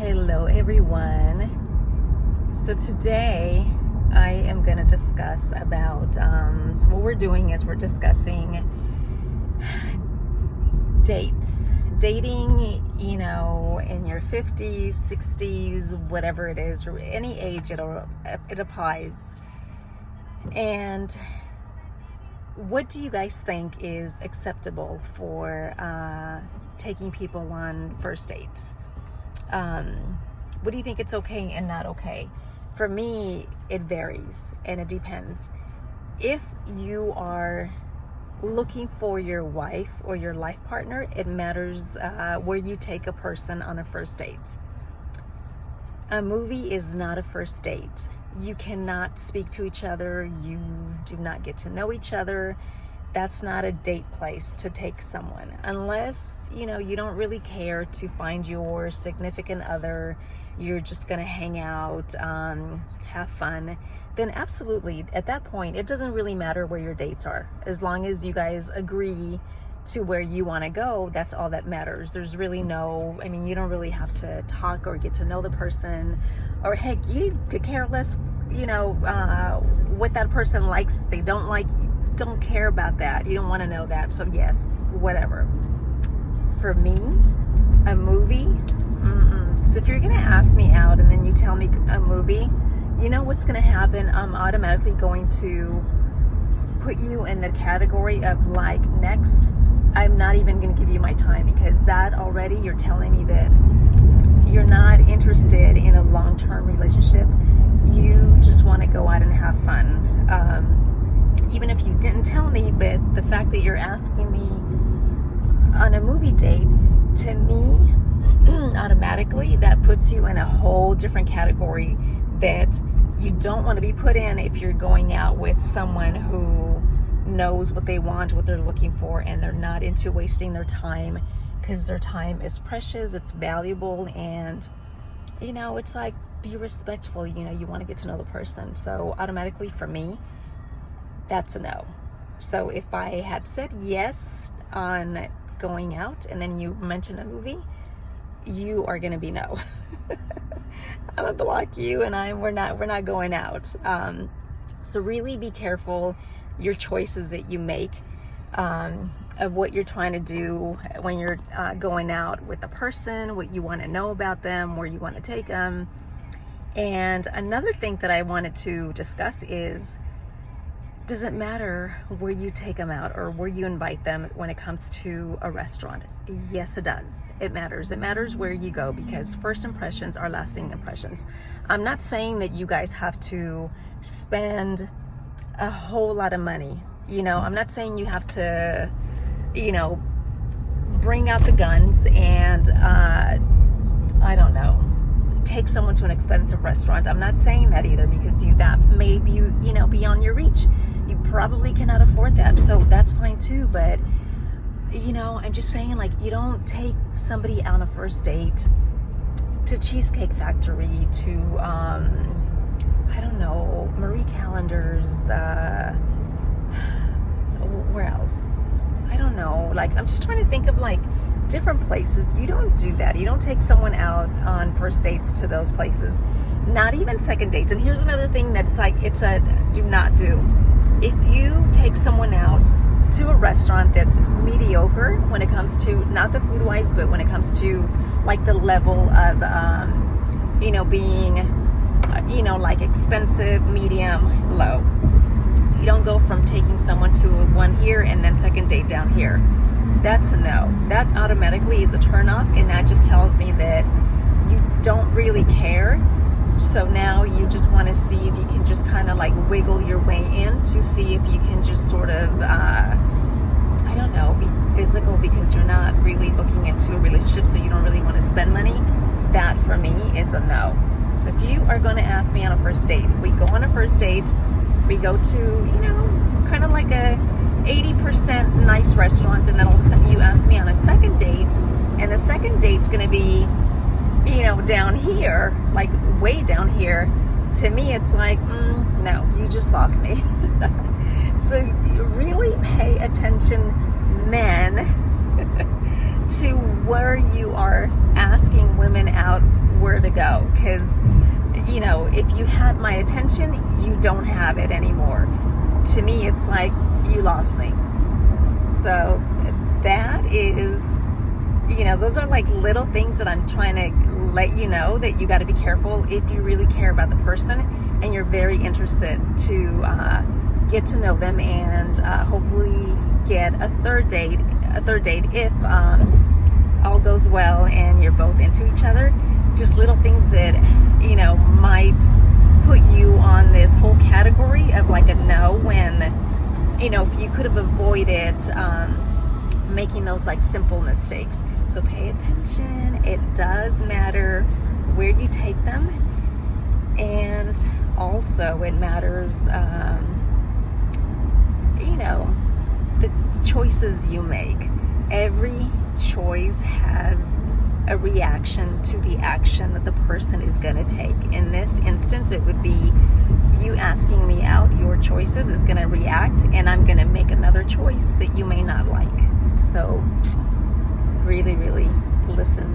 Hello everyone. So today I am going to discuss about so what we're doing is we're discussing dating, in your 50s, 60s, whatever it is, or any age it applies. And what do you guys think is acceptable for taking people on first dates? What do you think it's okay and not okay? For me, it varies and it depends. If you are looking for your wife or your life partner, it matters where you take a person on a first date. A movie is not a first date. You cannot speak to each other. You do not get to know each other. That's not a date place to take someone unless you don't really care to find your significant other. You're just gonna hang out, have fun. Then absolutely, at that point, it doesn't really matter where your dates are. As long as you guys agree to where you want to go, that's all that matters. There's really you don't really have to talk or get to know the person, or heck, you could care less what that person likes, they don't like. Don't care about that. You don't want to know that. So yes, whatever. For me, a movie, so if you're gonna ask me out and then you tell me a movie, you know what's gonna happen? I'm automatically going to put you in the category of like next. I'm not even gonna give you my time, because that already you're telling me that you're not interested in a long-term relationship. You just want to go out and have fun. Even if you didn't tell me, but the fact that you're asking me on a movie date, to me, automatically, that puts you in a whole different category that you don't want to be put in if you're going out with someone who knows what they want, what they're looking for, and they're not into wasting their time, because their time is precious, it's valuable, and it's like, be respectful. You want to get to know the person. So automatically for me, that's a no. So if I had said yes on going out and then you mention a movie, you are going to be no. I'm gonna block you, and we're not going out. So really be careful your choices that you make, of what you're trying to do when you're going out with a person, what you want to know about them, where you want to take them. And another thing that I wanted to discuss is, does it matter where you take them out or where you invite them when it comes to a restaurant? Yes, it does. It matters. It matters where you go, because first impressions are lasting impressions. I'm not saying that you guys have to spend a whole lot of money. I'm not saying you have to, bring out the guns and, I don't know, take someone to an expensive restaurant. I'm not saying that either, because that may be, beyond your reach. You probably cannot afford that, so that's fine too. But I'm just saying, like, you don't take somebody on a first date to Cheesecake Factory, to I don't know, Marie Callender's, where else? I don't know. Like, I'm just trying to think of like different places. You don't do that. You don't take someone out on first dates to those places. Not even second dates. And here's another thing that's like, it's a do not do. If you take someone out to a restaurant that's mediocre when it comes to, not the food wise, but when it comes to like the level of, being, like expensive, medium, low. You don't go from taking someone to one here and then second date down here. That's a no. That automatically is a turnoff, and that just tells me that you don't really care. So now you just want to see if you can just kind of like wiggle your way in to see if you can just sort of, I don't know, be physical, because you're not really looking into a relationship, so you don't really want to spend money. That for me is a no. So if you are going to ask me on a first date, we go on a first date, we go to, kind of like a 80% nice restaurant, and then all of a sudden you ask me on a second date, and the second date's going to be, down here, like way down here. To me, it's like, no, you just lost me. So really pay attention, men, to where you are asking women out, where because, you know, if you had my attention, you don't have it anymore. To me, it's like you lost me. So that is, you know, those are like little things that I'm trying to let you know, that you got to be careful if you really care about the person and you're very interested to get to know them and hopefully get a third date if all goes well and you're both into each other. Just little things that, you know, might put you on this whole category of like a no, when, you know, if you could have avoided making those like simple mistakes. So pay attention. It does matter where you take them, and also it matters, you know, the choices you make. Every choice has a reaction to the action that the person is going to take. In this instance, it would be you asking me out. Your choices is going to react, and I'm going to make another choice that you may not like. So really, really listen.